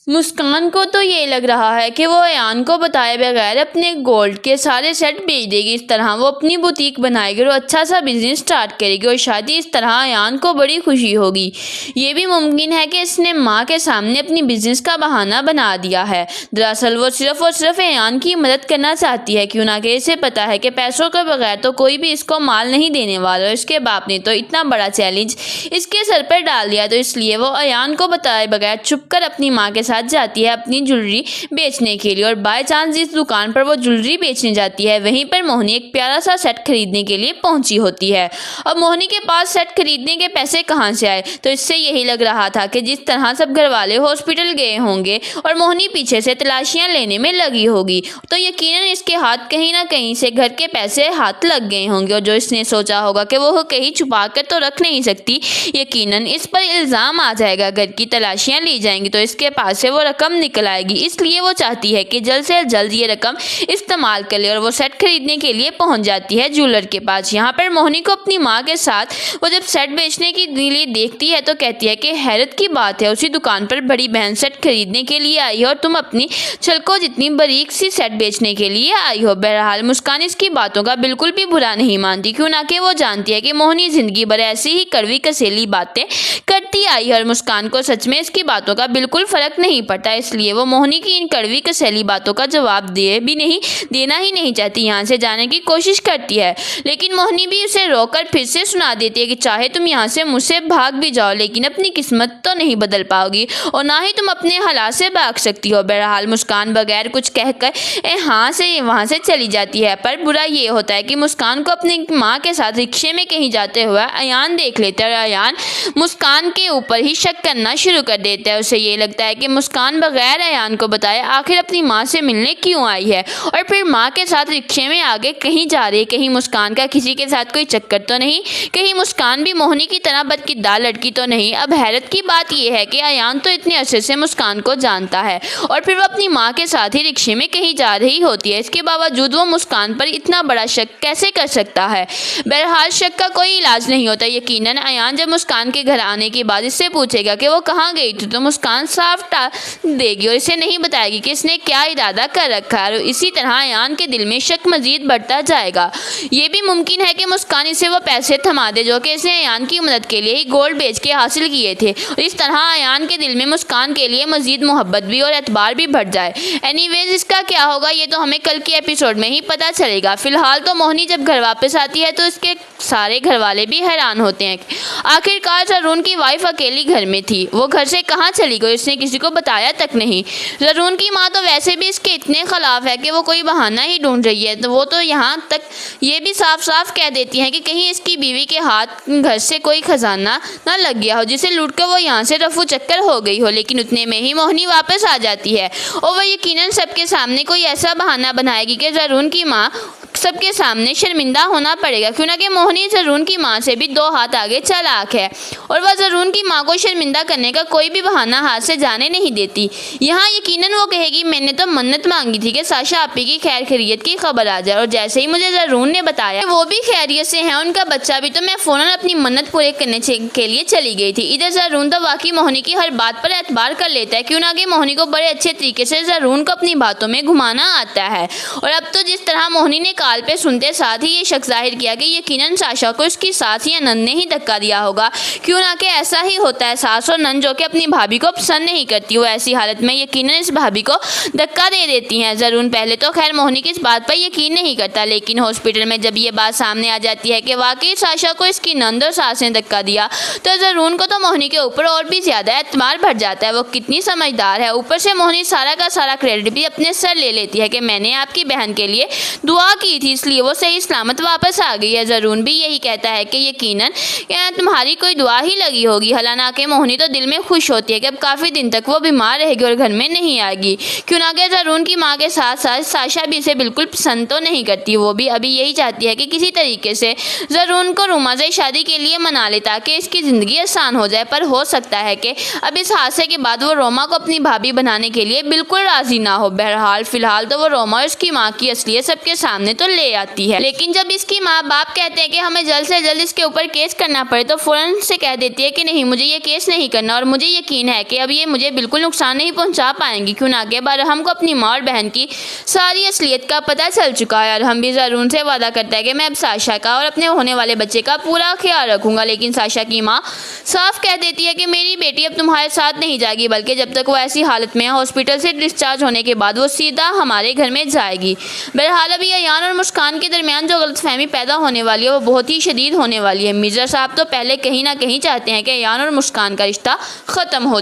मुस्कान को तो ये लग रहा है कि वो अयान को बताए बगैर अपने गोल्ड के सारे सेट बेच देगी। इस तरह वो अपनी बुटीक बनाएगी और अच्छा सा बिजनेस स्टार्ट करेगी और शायद इस तरह अयान को बड़ी खुशी होगी। ये भी मुमकिन है कि इसने माँ के सामने अपनी बिजनेस का बहाना बना दिया है। दरअसल वो सिर्फ और सिर्फ अयान की मदद करना चाहती है, क्यों ना कि इसे पता है कि पैसों के बगैर तो कोई भी इसको माल नहीं देने वाला। और इसके बाप ने तो इतना बड़ा चैलेंज इसके सर पर डाल दिया, तो इसलिए वो अयान को बताए बगैर चुप कर अपनी माँ के साथ जाती है अपनी ज्वेलरी बेचने के लिए। और बाय चांस जिस दुकान पर वो ज्वेलरी बेचने जाती है वहीं पर मोहिनी एक प्यारा सा सेट खरीदने के लिए पहुंची होती है। अब मोहिनी के पास सेट खरीदने के पैसे कहाँ से आए, तो इससे यही लग रहा था कि जिस तरह सब घर वाले हॉस्पिटल गए होंगे और मोहिनी पीछे से तलाशियां लेने में लगी होगी, तो यकीनन इसके हाथ कहीं ना कहीं से घर के पैसे हाथ लग गए होंगे। और जो इसने सोचा होगा कि वो कहीं छुपा कर तो रख नहीं सकती, यकीनन इस पर इल्ज़ाम आ जाएगा, घर की तलाशियां ली जाएंगी तो इसके पास से वो रकम निकल आएगी। इसलिए वो चाहती है कि जल्द से जल्द ये रकम इस्तेमाल कर ले और वो सेट खरीदने के लिए पहुंच जाती है ज्वेलर के पास। यहाँ पर मोहिनी को अपनी माँ के साथ वो जब सेट बेचने के लिए देखती है तो कहती है कि हैरत की बात है, उसी दुकान पर बड़ी बहन सेट खरीदने के लिए आई है और तुम अपनी छलको जितनी बारीक सी सेट बेचने के लिए आई हो। बहरहाल मुस्कान इसकी बातों का बिल्कुल भी बुरा नहीं मानती, क्यों ना कि वो जानती है कि मोहिनी जिंदगी भर ऐसी ही कड़वी कसेली बातें करती आई है और मुस्कान को सच में इसकी बातों का बिल्कुल फर्क नहीं पड़ता। इसलिए वो मोहिनी की इन कड़वी कसेली बातों का जवाब देना ही नहीं चाहती, यहाँ से जाने की कोशिश करती है। लेकिन मोहिनी भी उसे रोककर फिर से सुना देती है कि चाहे तुम यहाँ से मुझसे भाग भी जाओ, लेकिन अपनी किस्मत तो नहीं बदल पाओगी और ना ही तुम अपने हालात से भाग सकती हो। बहरहाल मुस्कान बगैर कुछ कहकर हाँ से वहाँ से चली जाती है। पर बुरा ये होता है कि मुस्कान को अपनी माँ के साथ रिक्शे में कहीं जाते हुए अयान देख लेता है और अयान मुस्कान के ऊपर ही शक करना शुरू कर देता है। उसे ये लगता है कि मुस्कान बगैर अयान को बताए आखिर अपनी माँ से मिलने क्यों आई है और फिर माँ के साथ रिक्शे में आगे कहीं जा रही है। कहीं मुस्कान का किसी के साथ कोई चक्कर तो नहीं, कहीं मुस्कान भी मोहिनी की तरह बदकिरदार लड़की तो नहीं। अब हैरत की बात यह है कि अयान तो इतने अरसे से मुस्कान को जानता है और फिर वो अपनी माँ के साथ ही रिक्शे में कहीं जा रही होती है। इसके बावजूद वो मुस्कान पर इतना बड़ा शक कैसे कर सकता है। बहरहाल शक का कोई इलाज नहीं होता। यकीनन अयान जब मुस्कान के घर आने के बाद इससे पूछेगा कि वो कहाँ गई थी तो मुस्कान साफ टाल देगी और इसे नहीं बताएगी कि इसने क्या इरादा कर रखा है। और इसी तरह अयान के दिल में शक मजीद बढ़ता जाएगा। ये भी मुमकिन है कि मुस्कान इसे वो पैसे थमा दे जो कि इसने अयान की मदद के लिए ही गोल्ड बेच के हासिल किए थे और इस तरह अयान के दिल में मुस्कान के लिए मजीद मोहब्बत भी और एतबार भी बढ़ जाए। एनीवेज इसका क्या होगा ये तो हमें कल के एपिसोड में ही पता चलेगा। फिलहाल तो मोहिनी जब घर वापस आती है तो इसके सारे घर वाले भी हैरान होते हैं। आखिरकार जरून की वाइफ अकेली घर में थी, वो घर से कहाँ चली गई इसने किसी को बताया तक नहीं। जरून की माँ तो वैसे भी इसके इतने खिलाफ है कि वो कोई बहाना ही ढूंढ रही है, तो वो तो यहाँ तक ये भी साफ साफ कह देती है कि कहीं इसकी बीवी के हाथ घर से कोई खजाना ना लग गया हो जिसे लूट कर वो यहाँ से रफू चक्कर हो गई हो। लेकिन उतने में ही मोहिनी वापस आ जाती है और वह यकीनन सबके सामने कोई ऐसा बहाना बनाएगी कि जरून की माँ सबके सामने शर्मिंदा होना पड़ेगा, क्यों ना कि मोहिनी जरून की माँ से भी 2 हाथ आगे चालाक है और वह जरून की माँ को शर्मिंदा करने का कोई भी बहाना हाथ से जाने नहीं देती। यहाँ यकीनन वो कहेगी मैंने तो मन्नत मांगी थी कि साशा आपी की खैर खैरियत की खबर आ जाए और जैसे ही मुझे जरून ने बताया वो भी खैरियत से हैं, उनका बच्चा भी, तो मैं फ़ौरन अपनी मन्नत पूरे करने के लिए चली गई थी। इधर जरून तो वाकई मोहिनी की हर बात पर एतबार कर लेता है, क्यों ना कि मोहिनी को बड़े अच्छे तरीके से जरून को अपनी बातों में घुमाना आता है। और अब तो जिस तरह मोहिनी ने काल पे सुनते साथ ही ये शक जाहिर किया कि यकीनन साशा को इसकी सास या नंद ने ही धक्का दिया होगा, क्यों ना कि ऐसा ही होता है। सास और नंद जो कि अपनी भाभी को पसंद नहीं करती, वो ऐसी हालत में यकीनन इस भाभी को धक्का दे देती हैं। जरून पहले तो खैर मोहिनी की इस बात पर यकीन नहीं करता, लेकिन हॉस्पिटल में जब ये बात सामने आ जाती है कि वाकई साशा को इसकी नंद और सास ने धक्का दिया तो जरून को तो मोहिनी के ऊपर और भी ज्यादा एतबार बढ़ जाता है। वो कितनी समझदार है। ऊपर से मोहिनी सारा का सारा क्रेडिट भी अपने सर ले लेती है कि मैंने आपकी बहन के लिए दुआ की थी इसलिए वो सही सलामत वापस आ गई है। जरून भी यही कहता है कि यकीनन तुम्हारी कोई दुआ ही लगी होगी। हालांकि मोहिनी तो दिल में खुश होती है कि अब काफ़ी दिन तक वो बीमार रहेगी और घर में नहीं आएगी, क्यों ना कि जरून की माँ के साथ साथ साशा भी इसे बिल्कुल पसंद तो नहीं करती। वो भी अभी यही चाहती है कि किसी तरीके से जरून को रुमा से शादी के लिए मना ले ताकि इसकी ज़िंदगी आसान हो जाए। पर हो सकता है कि अब इस हादसे के बाद वो रोमा को अपनी भाभी बनाने के लिए बिल्कुल राज़ी ना हो। बहरहाल फिलहाल तो वो रोमा और उसकी माँ की असलियत सबके सामने तो ले आती है। लेकिन जब इसकी माँ बाप कहते हैं कि हमें जल्द से जल्द इसके ऊपर केस करना पड़े तो फौरन से कह देती है कि नहीं, मुझे ये केस नहीं करना और मुझे यकीन है कि अब ये मुझे बिल्कुल नुकसान नहीं पहुंचा पाएंगी। क्यों ना कि बरहम को अपनी माँ और बहन की सारी असलियत का पता चल चुका है और हम भी ज़रूर से वादा करता है कि मैं अब साशा का और अपने होने वाले बच्चे का पूरा ख्याल रखूंगा। लेकिन साशा की माँ साफ कह देती है कि मेरी बेटी अब तुम्हारे साथ नहीं जाएगी, बल्कि जब तक वो ऐसी हालत में है हॉस्पिटल से डिस्चार्ज होने के बाद वो सीधा हमारे घर में जाएगी। बहरहाल अभी अयान और मुस्कान के दरमियान जो गलतफहमी पैदा होने वाली है वो बहुत ही शदीद होने वाली है। मिर्ज़ा साहब तो पहले कहीं ना कहीं चाहते हैं कि अयान और मुस्कान का रिश्ता ख़त्म हो जाए।